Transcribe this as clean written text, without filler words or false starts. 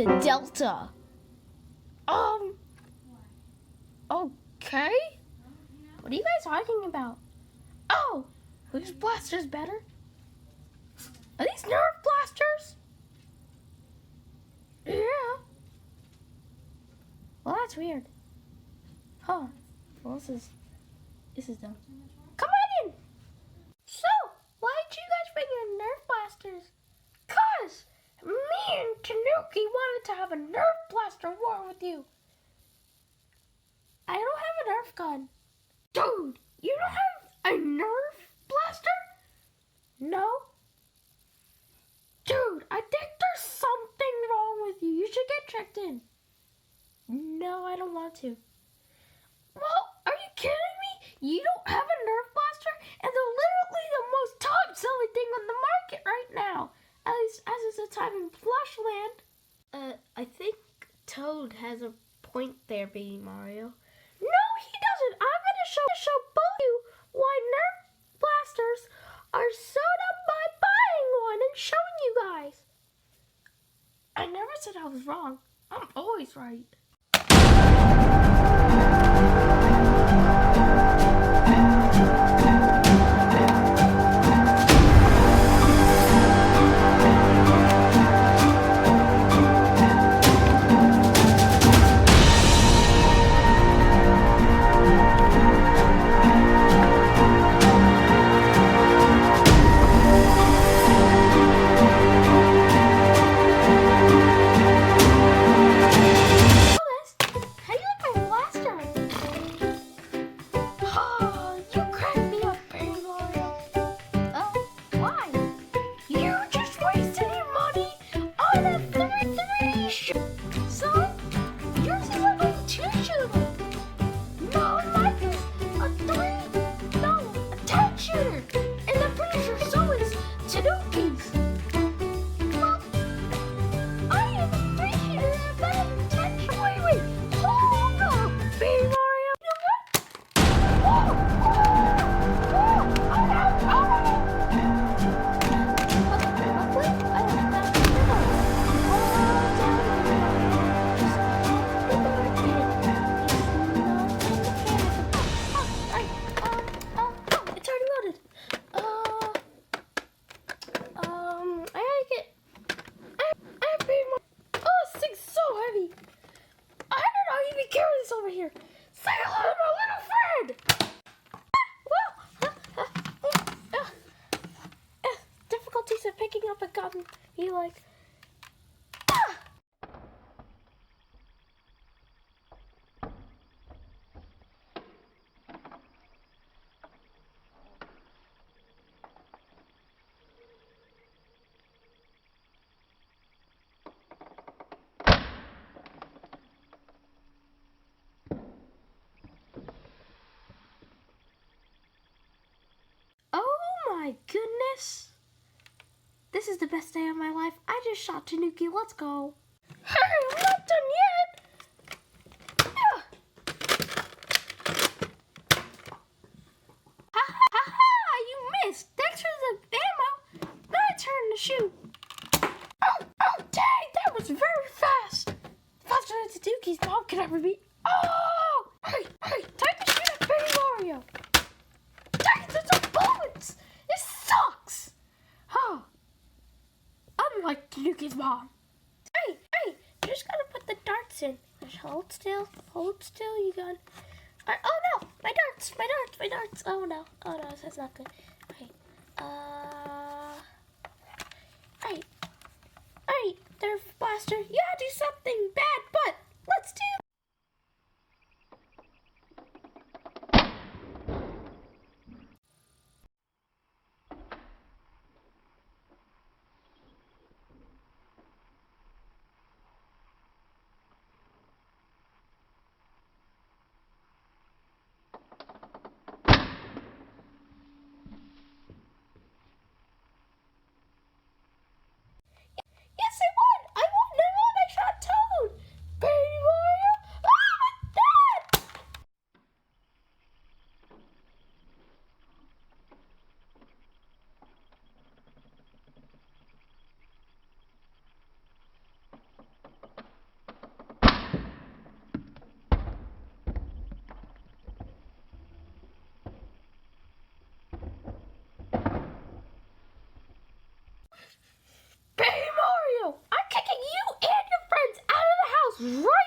to Delta. Okay. What are you guys talking about? Oh, whose blaster's better? Are these Nerf blasters? Yeah. Well, that's weird. Huh. Well, this is dumb. Come on in. So, why did you guys bring your Nerf blasters? 'Cause me and Tanuki wanted to have a Nerf blaster war with you. I don't have a Nerf gun. Dude, you don't have a Nerf blaster? No? Dude, I think there's something wrong with you. You should get checked in. No, I don't want to. Well, are you kidding me? You don't have a Nerf blaster? And they're literally the most top-selling thing on the market right now. At least as it's a time in Plushland. I think Toad has a point there, Baby Mario. No, he doesn't. I'm going to show both of you why Nerf blasters are so dumb by buying one and showing you guys. I never said I was wrong. I'm always right. Over here. Say hello to my little friend! Difficulties of picking up a gun. You like... My goodness. This is the best day of my life. I just shot Tanuki. Let's go. Hey, I'm not done yet. Ha! You missed. Thanks for the ammo. Now it's turn to shoot. Oh, dang. That was very fast. Faster than Tanuki's mom could ever be. Oh! Hey, time to shoot at Baby Mario. Dang, there's no bullets. This sucks! Oh, unlike Tanuki's mom. Hey, you just gotta put the darts in. Just hold still, you got. Oh no, my darts. Oh no, that's not good. Okay, alright, Nerf blaster. You gotta do something bad, but let's do. Yes, I won! I shot Toad! Baby Mario! right